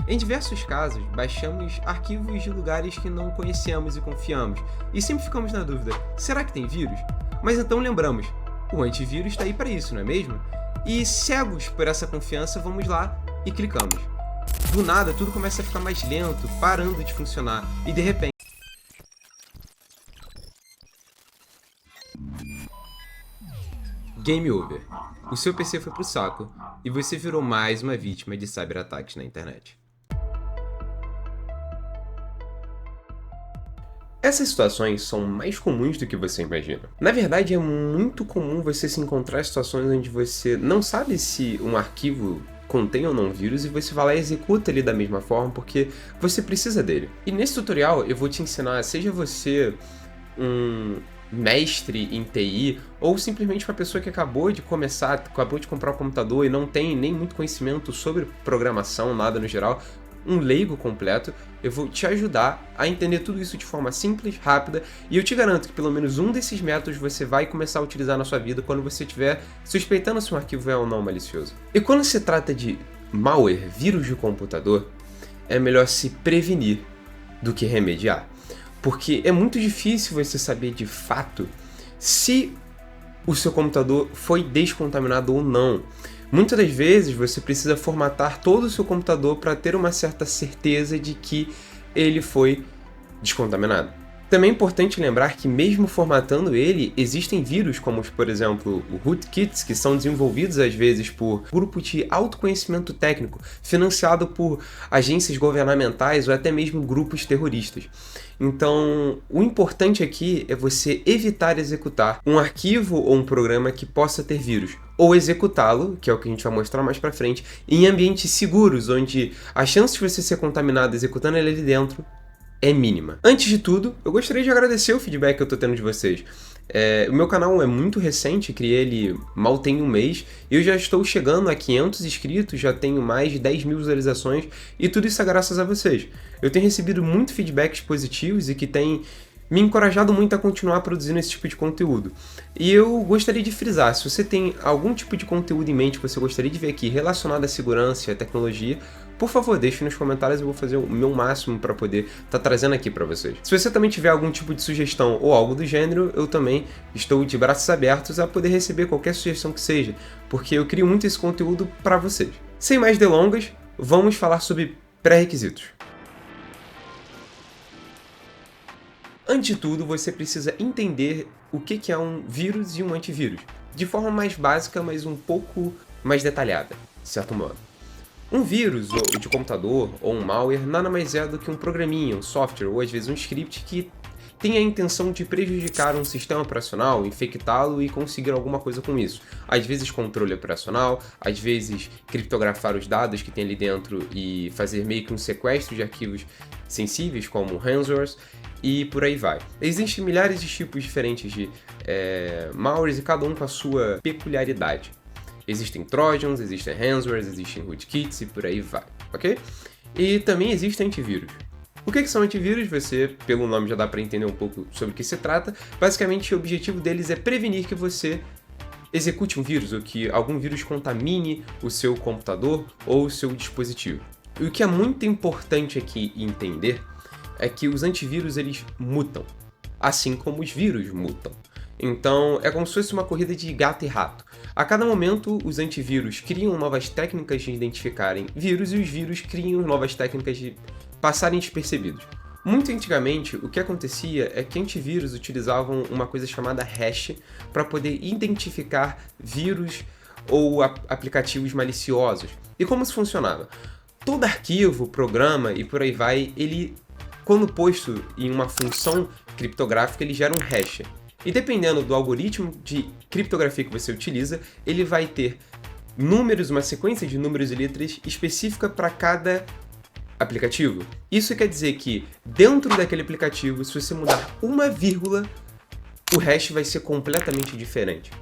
Em diversos casos, baixamos arquivos de lugares que não conhecemos e confiamos, e sempre ficamos na dúvida, será que tem vírus? Mas então lembramos, o antivírus está aí para isso, não é mesmo? E cegos por essa confiança, vamos lá e clicamos. Do nada, tudo começa a ficar mais lento, parando de funcionar, e de repente... Game over. O seu PC foi pro saco, e você virou mais uma vítima de cyberataques na internet. Essas situações são mais comuns do que você imagina. Na verdade, é muito comum você se encontrar em situações onde você não sabe se um arquivo contém ou não vírus e você vai lá e executa ele da mesma forma porque você precisa dele. E nesse tutorial eu vou te ensinar, seja você um mestre em TI ou simplesmente uma pessoa que acabou de comprar um computador e não tem nem muito conhecimento sobre programação, nada no geral, um leigo completo, eu vou te ajudar a entender tudo isso de forma simples, rápida, e eu te garanto que pelo menos um desses métodos você vai começar a utilizar na sua vida quando você estiver suspeitando se um arquivo é ou não malicioso. E quando se trata de malware, vírus de computador, é melhor se prevenir do que remediar, porque é muito difícil você saber de fato se o seu computador foi descontaminado ou não. Muitas das vezes você precisa formatar todo o seu computador para ter uma certa certeza de que ele foi descontaminado. Também é importante lembrar que mesmo formatando ele, existem vírus como, por exemplo, o rootkits, que são desenvolvidos às vezes por grupo de autoconhecimento técnico, financiado por agências governamentais ou até mesmo grupos terroristas. Então, o importante aqui é você evitar executar um arquivo ou um programa que possa ter vírus, ou executá-lo, que é o que a gente vai mostrar mais pra frente, em ambientes seguros, onde a chance de você ser contaminado executando ele ali dentro é mínima. Antes de tudo, eu gostaria de agradecer o feedback que eu tô tendo de vocês. O meu canal é muito recente, criei ele mal tem um mês, e eu já estou chegando a 500 inscritos, já tenho mais de 10 mil visualizações, e tudo isso é graças a vocês. Eu tenho recebido muito feedbacks positivos e que tem me encorajado muito a continuar produzindo esse tipo de conteúdo. E eu gostaria de frisar, se você tem algum tipo de conteúdo em mente que você gostaria de ver aqui relacionado à segurança e à tecnologia, por favor, deixe nos comentários, eu vou fazer o meu máximo para poder estar trazendo aqui para vocês. Se você também tiver algum tipo de sugestão ou algo do gênero, eu também estou de braços abertos a poder receber qualquer sugestão que seja, porque eu crio muito esse conteúdo para vocês. Sem mais delongas, vamos falar sobre pré-requisitos. Antes de tudo, você precisa entender o que é um vírus e um antivírus, de forma mais básica, mas um pouco mais detalhada, de certo modo. Um vírus de computador ou um malware nada mais é do que um programinha, um software ou às vezes um script que tem a intenção de prejudicar um sistema operacional, infectá-lo e conseguir alguma coisa com isso. Às vezes controle operacional, às vezes criptografar os dados que tem ali dentro e fazer meio que um sequestro de arquivos sensíveis como ransomwares e por aí vai. Existem milhares de tipos diferentes de malwares e cada um com a sua peculiaridade. Existem trojans, existem ransomwares, existem rootkits e por aí vai, ok? E também existe antivírus. O que são antivírus? Você, pelo nome, já dá para entender um pouco sobre o que se trata. Basicamente, o objetivo deles é prevenir que você execute um vírus ou que algum vírus contamine o seu computador ou o seu dispositivo. E o que é muito importante aqui entender é que os antivírus eles mutam, assim como os vírus mutam. Então, é como se fosse uma corrida de gato e rato. A cada momento, os antivírus criam novas técnicas de identificarem vírus e os vírus criam novas técnicas de passarem despercebidos. Muito antigamente, o que acontecia é que antivírus utilizavam uma coisa chamada hash para poder identificar vírus ou aplicativos maliciosos. E como isso funcionava? Todo arquivo, programa e por aí vai, ele, quando posto em uma função criptográfica, ele gera um hash. E dependendo do algoritmo de criptografia que você utiliza, ele vai ter números, uma sequência de números e letras específica para cada aplicativo. Isso quer dizer que dentro daquele aplicativo, se você mudar uma vírgula, o hash vai ser completamente diferente,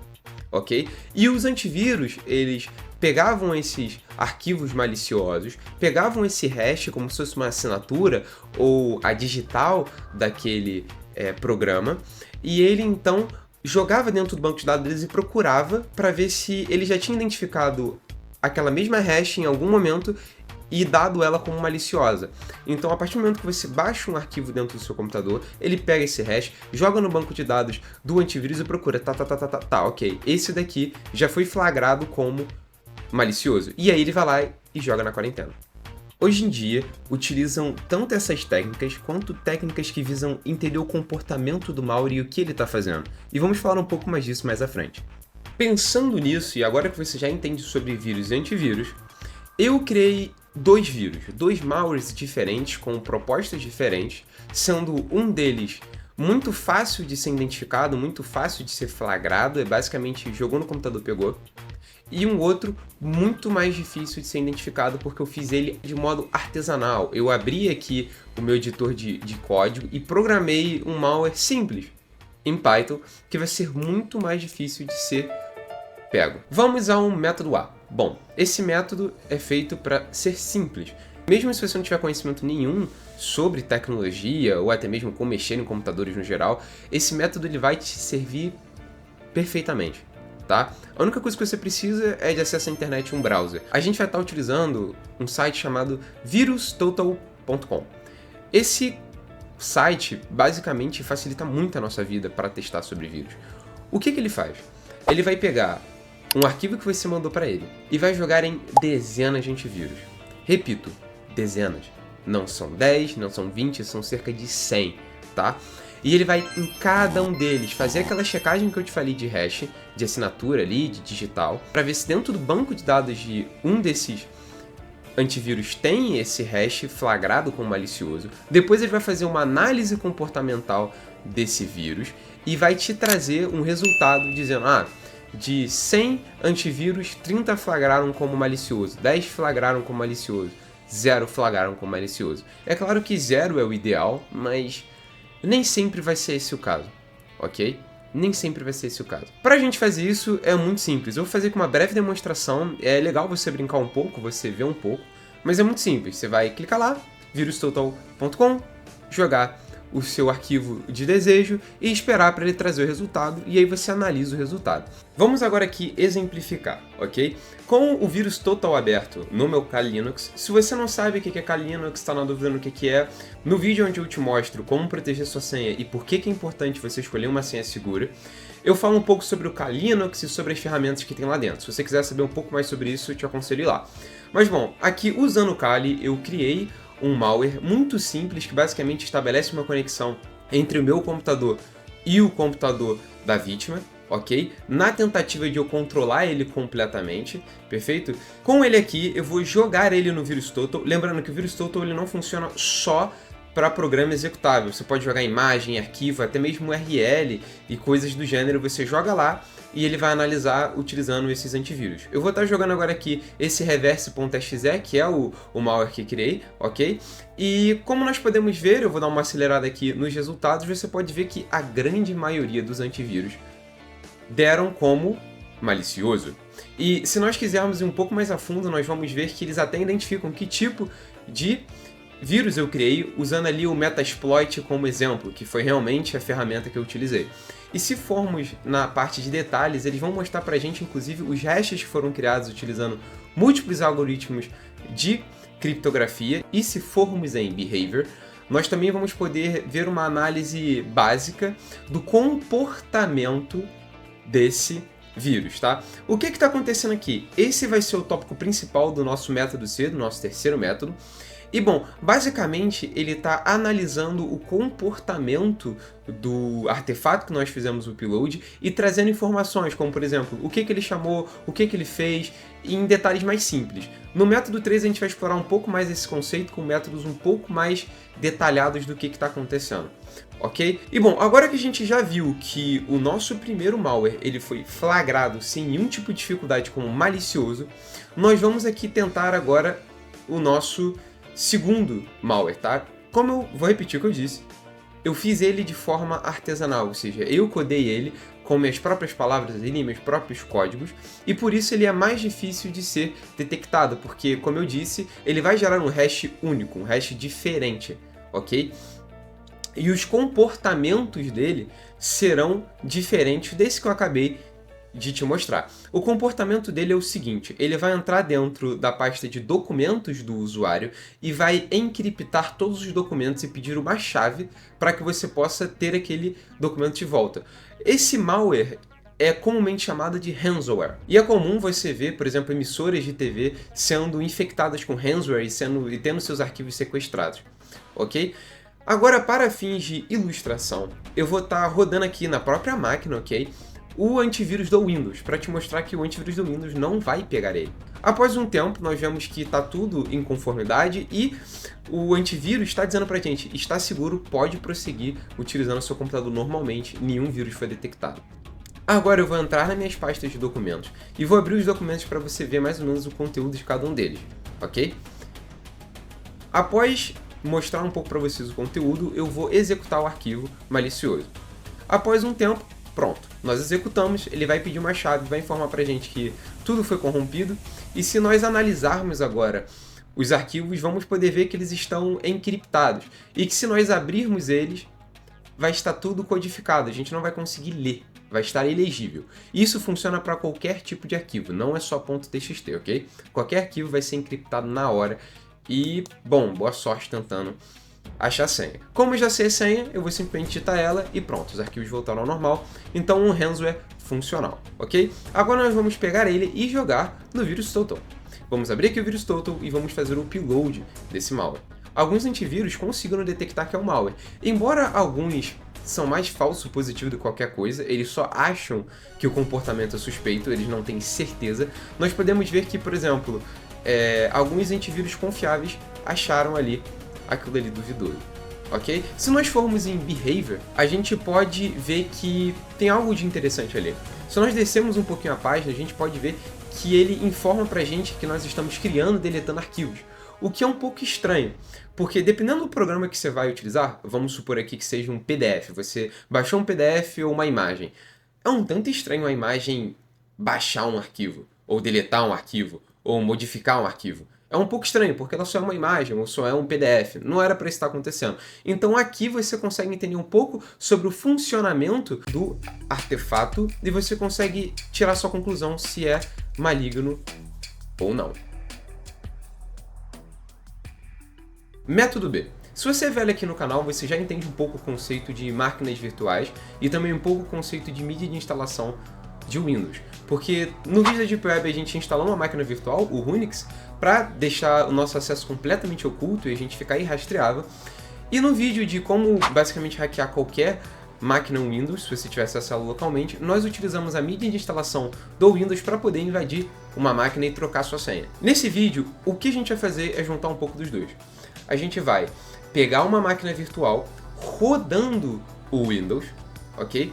ok? E os antivírus, eles pegavam esses arquivos maliciosos, pegavam esse hash como se fosse uma assinatura ou a digital daquele programa, e ele então jogava dentro do banco de dados deles e procurava para ver se ele já tinha identificado aquela mesma hash em algum momento e dado ela como maliciosa. Então, a partir do momento que você baixa um arquivo dentro do seu computador, ele pega esse hash, joga no banco de dados do antivírus e procura, ok, esse daqui já foi flagrado como malicioso. E aí ele vai lá e joga na quarentena. Hoje em dia, utilizam tanto essas técnicas quanto técnicas que visam entender o comportamento do malware e o que ele está fazendo. E vamos falar um pouco mais disso mais à frente. Pensando nisso, e agora que você já entende sobre vírus e antivírus, eu criei dois malwares diferentes, com propostas diferentes, sendo um deles muito fácil de ser identificado, muito fácil de ser flagrado, é basicamente jogou no computador, pegou, e um outro muito mais difícil de ser identificado porque eu fiz ele de modo artesanal. Eu abri aqui o meu editor de código e programei um malware simples em Python que vai ser muito mais difícil de ser pego. Vamos a um método A. Bom, esse método é feito para ser simples. Mesmo se você não tiver conhecimento nenhum sobre tecnologia ou até mesmo como mexer em computadores no geral, esse método ele vai te servir perfeitamente. Tá? A única coisa que você precisa é de acesso à internet e um browser. A gente vai estar utilizando um site chamado virustotal.com. Esse site basicamente facilita muito a nossa vida para testar sobre vírus. O que ele faz? Ele vai pegar um arquivo que você mandou para ele e vai jogar em dezenas de antivírus. Repito, dezenas. Não são 10, não são 20, são cerca de 100, tá? E ele vai em cada um deles fazer aquela checagem que eu te falei de hash, de assinatura ali, de digital, para ver se dentro do banco de dados de um desses antivírus tem esse hash flagrado como malicioso. Depois ele vai fazer uma análise comportamental desse vírus e vai te trazer um resultado dizendo, de 100 antivírus, 30 flagraram como malicioso, 10 flagraram como malicioso, 0 flagraram como malicioso. É claro que 0 é o ideal, mas nem sempre vai ser esse o caso, ok? Nem sempre vai ser esse o caso. Pra gente fazer isso é muito simples. Eu vou fazer com uma breve demonstração. É legal você brincar um pouco, você ver um pouco, mas é muito simples. Você vai clicar lá, virustotal.com, jogar o seu arquivo de desejo e esperar para ele trazer o resultado, e aí você analisa o resultado. Vamos agora aqui exemplificar, ok? Com o vírus total aberto no meu Kali Linux, se você não sabe o que é Kali Linux, está na dúvida no que é, no vídeo onde eu te mostro como proteger sua senha e por que é importante você escolher uma senha segura, eu falo um pouco sobre o Kali Linux e sobre as ferramentas que tem lá dentro. Se você quiser saber um pouco mais sobre isso, eu te aconselho ir lá. Mas bom, aqui usando o Kali, eu criei um malware muito simples que basicamente estabelece uma conexão entre o meu computador e o computador da vítima, ok? Na tentativa de eu controlar ele completamente, perfeito? Com ele aqui, eu vou jogar ele no VirusTotal, lembrando que o VirusTotal ele não funciona só para programa executável, você pode jogar imagem, arquivo, até mesmo URL e coisas do gênero, você joga lá e ele vai analisar utilizando esses antivírus. Eu vou estar jogando agora aqui esse reverse.exe, que é o malware que criei, ok? E como nós podemos ver, eu vou dar uma acelerada aqui nos resultados, você pode ver que a grande maioria dos antivírus deram como malicioso. E se nós quisermos ir um pouco mais a fundo, nós vamos ver que eles até identificam que tipo de vírus eu criei usando ali o Metasploit como exemplo, que foi realmente a ferramenta que eu utilizei. E se formos na parte de detalhes, eles vão mostrar pra gente, inclusive, os hashes que foram criados utilizando múltiplos algoritmos de criptografia. E se formos em Behavior, nós também vamos poder ver uma análise básica do comportamento desse vírus, tá? O que está acontecendo aqui? Esse vai ser o tópico principal do nosso método C, do nosso terceiro método. E bom, basicamente ele está analisando o comportamento do artefato que nós fizemos o upload e trazendo informações, como por exemplo, o que ele chamou, o que ele fez, em detalhes mais simples. No método 3 a gente vai explorar um pouco mais esse conceito com métodos um pouco mais detalhados do que está acontecendo. Ok? E bom, agora que a gente já viu que o nosso primeiro malware ele foi flagrado sem nenhum tipo de dificuldade como malicioso, nós vamos aqui tentar agora o nosso segundo malware, tá? Como eu vou repetir o que eu disse, eu fiz ele de forma artesanal, ou seja, eu codei ele com minhas próprias palavras ali, meus próprios códigos, e por isso ele é mais difícil de ser detectado, porque, como eu disse, ele vai gerar um hash único, um hash diferente, ok? E os comportamentos dele serão diferentes desse que eu acabei de te mostrar. O comportamento dele é o seguinte, ele vai entrar dentro da pasta de documentos do usuário e vai encriptar todos os documentos e pedir uma chave para que você possa ter aquele documento de volta. Esse malware é comumente chamado de ransomware. E é comum você ver, por exemplo, emissoras de TV sendo infectadas com ransomware e tendo seus arquivos sequestrados, ok? Agora, para fins de ilustração, eu vou estar rodando aqui na própria máquina, ok? O antivírus do Windows, para te mostrar que o antivírus do Windows não vai pegar ele. Após um tempo, nós vemos que está tudo em conformidade e o antivírus está dizendo para a gente, está seguro, pode prosseguir utilizando o seu computador normalmente, nenhum vírus foi detectado. Agora eu vou entrar nas minhas pastas de documentos e vou abrir os documentos para você ver mais ou menos o conteúdo de cada um deles, ok? Após mostrar um pouco para vocês o conteúdo, eu vou executar o arquivo malicioso. Após um tempo, pronto, nós executamos, ele vai pedir uma chave, vai informar para a gente que tudo foi corrompido, e se nós analisarmos agora os arquivos, vamos poder ver que eles estão encriptados, e que se nós abrirmos eles, vai estar tudo codificado, a gente não vai conseguir ler, vai estar ilegível. Isso funciona para qualquer tipo de arquivo, não é só .txt, ok? Qualquer arquivo vai ser encriptado na hora, e, bom, boa sorte tentando achar a senha. Como eu já sei a senha, eu vou simplesmente digitar ela e pronto, os arquivos voltaram ao normal, então um ransomware funcional, ok? Agora nós vamos pegar ele e jogar no VirusTotal. Vamos abrir aqui o VirusTotal e vamos fazer o upload desse malware. Alguns antivírus conseguiram detectar que é um malware, embora alguns são mais falso positivo do que qualquer coisa, eles só acham que o comportamento é suspeito, eles não têm certeza. Nós podemos ver que, por exemplo, alguns antivírus confiáveis acharam ali aquilo ali duvidoso, ok? Se nós formos em Behavior, a gente pode ver que tem algo de interessante ali. Se nós descermos um pouquinho a página, a gente pode ver que ele informa pra gente que nós estamos criando e deletando arquivos, o que é um pouco estranho, porque dependendo do programa que você vai utilizar, vamos supor aqui que seja um PDF, você baixou um PDF ou uma imagem, é um tanto estranho a imagem baixar um arquivo, ou deletar um arquivo, ou modificar um arquivo. É um pouco estranho, porque ela só é uma imagem, ou só é um PDF. Não era para isso estar acontecendo. Então aqui você consegue entender um pouco sobre o funcionamento do artefato e você consegue tirar sua conclusão se é maligno ou não. Método B. Se você é velho aqui no canal, você já entende um pouco o conceito de máquinas virtuais e também um pouco o conceito de mídia de instalação de Windows. Porque no vídeo da Deep Web a gente instalou uma máquina virtual, o Unix, para deixar o nosso acesso completamente oculto e a gente ficar irrastreável. E no vídeo de como basicamente hackear qualquer máquina Windows, se você tiver acesso a ela localmente, nós utilizamos a mídia de instalação do Windows para poder invadir uma máquina e trocar sua senha. Nesse vídeo, o que a gente vai fazer é juntar um pouco dos dois. A gente vai pegar uma máquina virtual rodando o Windows, ok?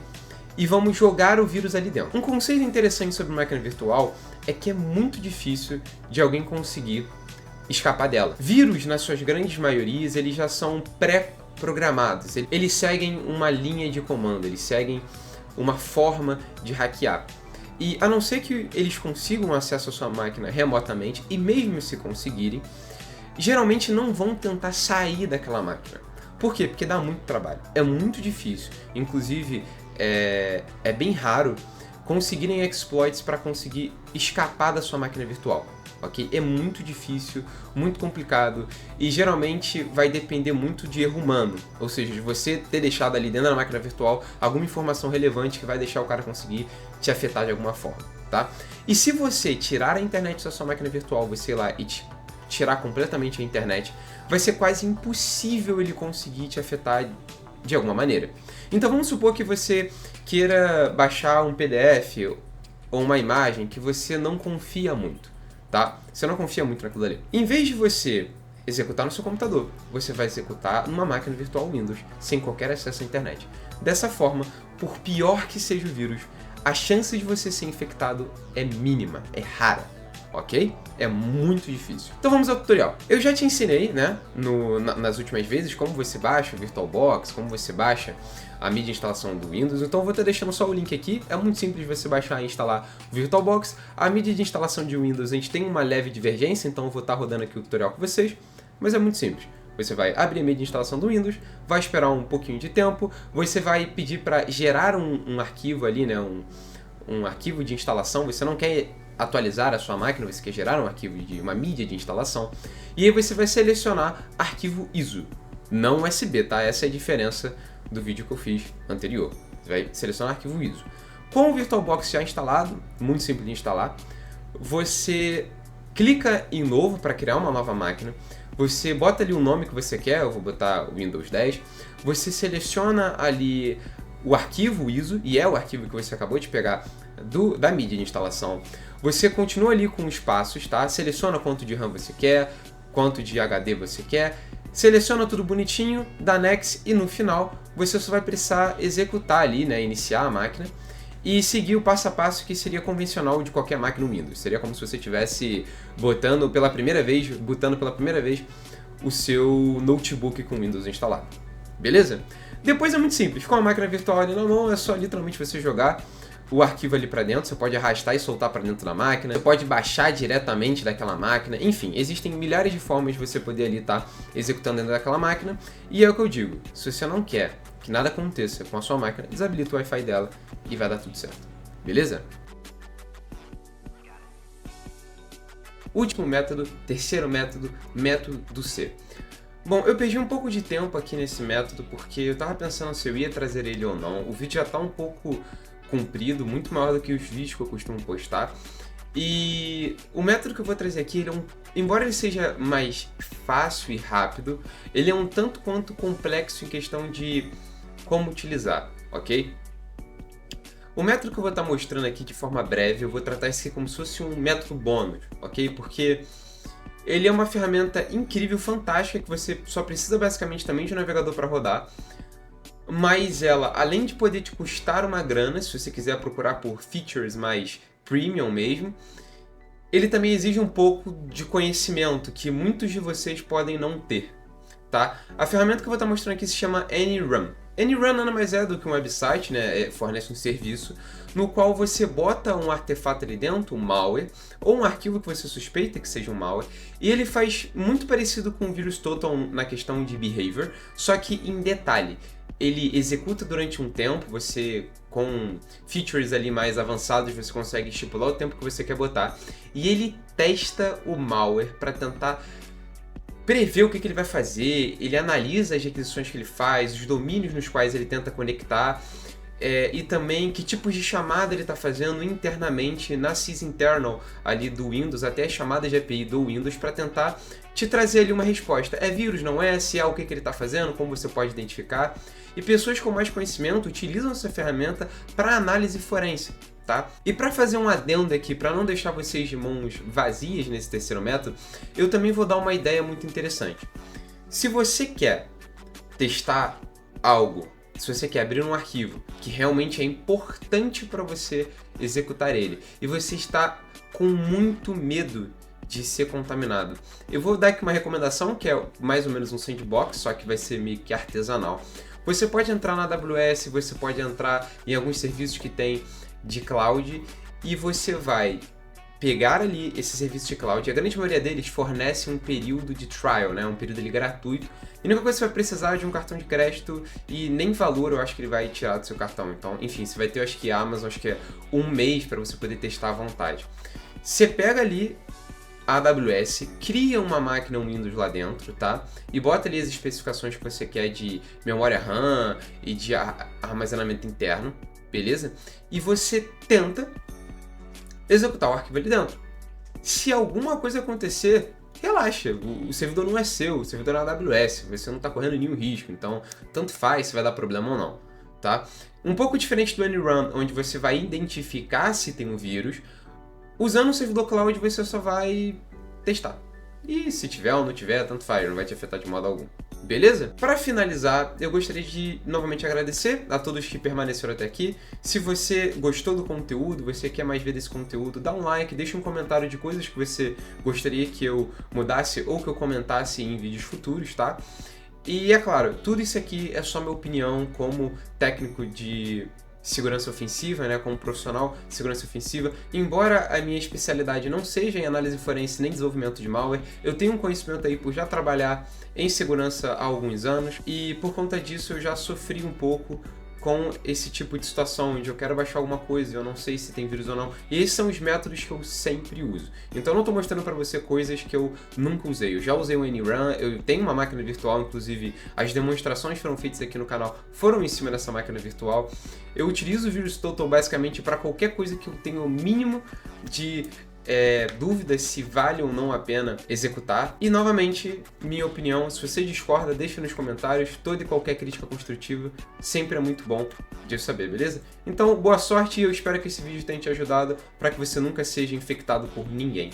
E vamos jogar o vírus ali dentro. Um conceito interessante sobre máquina virtual é que é muito difícil de alguém conseguir escapar dela. Vírus, nas suas grandes maiorias, eles já são pré-programados. Eles seguem uma linha de comando, eles seguem uma forma de hackear. E a não ser que eles consigam acesso à sua máquina remotamente, e mesmo se conseguirem, geralmente não vão tentar sair daquela máquina. Por quê? Porque dá muito trabalho. É muito difícil. Inclusive, é bem raro conseguirem exploits para conseguir escapar da sua máquina virtual, ok? É muito difícil, muito complicado e geralmente vai depender muito de erro humano, ou seja, de você ter deixado ali dentro da máquina virtual alguma informação relevante que vai deixar o cara conseguir te afetar de alguma forma, tá? E se você tirar a internet da sua máquina virtual, você ir lá e tirar completamente a internet, vai ser quase impossível ele conseguir te afetar de alguma maneira. Então vamos supor que você queira baixar um PDF ou uma imagem que você não confia muito, tá? Você não confia muito naquilo ali. Em vez de você executar no seu computador, você vai executar numa máquina virtual Windows, sem qualquer acesso à internet. Dessa forma, por pior que seja o vírus, a chance de você ser infectado é mínima, é rara. Ok? É muito difícil. Então vamos ao tutorial. Eu já te ensinei, né, nas últimas vezes, como você baixa o VirtualBox, como você baixa a mídia de instalação do Windows, então eu vou estar deixando só o link aqui. É muito simples você baixar e instalar o VirtualBox. A mídia de instalação de Windows, a gente tem uma leve divergência, então eu vou estar rodando aqui o tutorial com vocês, mas é muito simples. Você vai abrir a mídia de instalação do Windows, vai esperar um pouquinho de tempo, você vai pedir para gerar um arquivo ali, né, um arquivo de instalação, você não quer atualizar a sua máquina, você quer gerar um arquivo de uma mídia de instalação, e aí você vai selecionar arquivo ISO, não USB, tá? Essa é a diferença do vídeo que eu fiz anterior. Você vai selecionar arquivo ISO. Com o VirtualBox já instalado, muito simples de instalar, você clica em novo para criar uma nova máquina, você bota ali o nome que você quer, eu vou botar Windows 10, você seleciona ali o arquivo ISO, e é o arquivo que você acabou de pegar da mídia de instalação. Você continua ali com os passos, tá? Seleciona quanto de RAM você quer, quanto de HD você quer, seleciona tudo bonitinho, dá Next e no final você só vai precisar executar ali, né, iniciar a máquina e seguir o passo a passo que seria convencional de qualquer máquina no Windows. Seria como se você estivesse botando pela primeira vez o seu notebook com Windows instalado. Beleza? Depois é muito simples, com a máquina virtual ali na mão, é só literalmente você jogar o arquivo ali para dentro, você pode arrastar e soltar para dentro da máquina, você pode baixar diretamente daquela máquina, enfim, existem milhares de formas de você poder ali estar executando dentro daquela máquina, e é o que eu digo, se você não quer que nada aconteça com a sua máquina, desabilita o Wi-Fi dela e vai dar tudo certo, beleza? Último método, terceiro método, método C. Bom, eu perdi um pouco de tempo aqui nesse método porque eu tava pensando se eu ia trazer ele ou não. O vídeo já tá um pouco comprido, muito maior do que os vídeos que eu costumo postar. E o método que eu vou trazer aqui, embora ele seja mais fácil e rápido, ele é um tanto quanto complexo em questão de como utilizar, ok? O método que eu vou estar mostrando aqui de forma breve, eu vou tratar isso aqui como se fosse um método bônus, ok? Porque ele é uma ferramenta incrível, fantástica, que você só precisa basicamente também de um navegador para rodar, mas ela, além de poder te custar uma grana, se você quiser procurar por features mais premium mesmo, ele também exige um pouco de conhecimento que muitos de vocês podem não ter, tá? A ferramenta que eu vou estar mostrando aqui se chama AnyRun. AnyRun nada mais é do que um website, né? Fornece um serviço no qual você bota um artefato ali dentro, um malware, ou um arquivo que você suspeita que seja um malware, e ele faz muito parecido com o VirusTotal na questão de behavior, só que em detalhe. Ele executa durante um tempo, você com features ali mais avançados, você consegue estipular o tempo que você quer botar, e ele testa o malware para tentar prever o que ele vai fazer, ele analisa as requisições que ele faz, os domínios nos quais ele tenta conectar, e também que tipos de chamada ele está fazendo internamente na sysinternal ali do Windows, até as chamadas de API do Windows, para tentar te trazer ali uma resposta. É vírus, não é? Se é, o que ele está fazendo, como você pode identificar. E pessoas com mais conhecimento utilizam essa ferramenta para análise forense. Tá? E para fazer um adendo aqui, para não deixar vocês de mãos vazias nesse terceiro método, eu também vou dar uma ideia muito interessante. Se você quer testar algo, se você quer abrir um arquivo que realmente é importante para você executar ele, e você está com muito medo de ser contaminado, eu vou dar aqui uma recomendação que é mais ou menos um sandbox, só que vai ser meio que artesanal. Você pode entrar na AWS, você pode entrar em alguns serviços que tem de cloud, e você vai pegar ali esse serviço de cloud. A grande maioria deles fornece um período de trial, né? Um período ali gratuito. E a única coisa que você vai precisar é de um cartão de crédito, e nem valor eu acho que ele vai tirar do seu cartão. Então, enfim, você vai ter, eu acho que a Amazon, acho que é um mês para você poder testar à vontade. Você pega ali a AWS, cria uma máquina Windows lá dentro, tá? E bota ali as especificações que você quer de memória RAM e de armazenamento interno, beleza? E você tenta executar o arquivo ali dentro. Se alguma coisa acontecer, relaxa, o servidor não é seu, o servidor é na AWS, você não está correndo nenhum risco, então tanto faz se vai dar problema ou não, tá? Um pouco diferente do AnyRun, onde você vai identificar se tem um vírus, usando o servidor cloud você só vai testar. E se tiver ou não tiver, tanto faz, não vai te afetar de modo algum. Beleza? Para finalizar, eu gostaria de novamente agradecer a todos que permaneceram até aqui. Se você gostou do conteúdo, você quer mais ver desse conteúdo, dá um like, deixa um comentário de coisas que você gostaria que eu mudasse ou que eu comentasse em vídeos futuros, tá? E é claro, tudo isso aqui é só minha opinião como técnico de segurança ofensiva, né, como profissional de segurança ofensiva. Embora a minha especialidade não seja em análise forense nem desenvolvimento de malware, eu tenho um conhecimento aí por já trabalhar em segurança há alguns anos, e por conta disso eu já sofri um pouco com esse tipo de situação, onde eu quero baixar alguma coisa e eu não sei se tem vírus ou não. E esses são os métodos que eu sempre uso. Então eu não estou mostrando para você coisas que eu nunca usei. Eu já usei o NRun, eu tenho uma máquina virtual, inclusive as demonstrações foram feitas aqui no canal, foram em cima dessa máquina virtual. Eu utilizo o VirusTotal basicamente para qualquer coisa que eu tenha o mínimo de dúvidas se vale ou não a pena executar. E novamente, minha opinião, se você discorda, deixa nos comentários. Toda e qualquer crítica construtiva sempre é muito bom de eu saber, beleza? Então, boa sorte e eu espero que esse vídeo tenha te ajudado para que você nunca seja infectado por ninguém.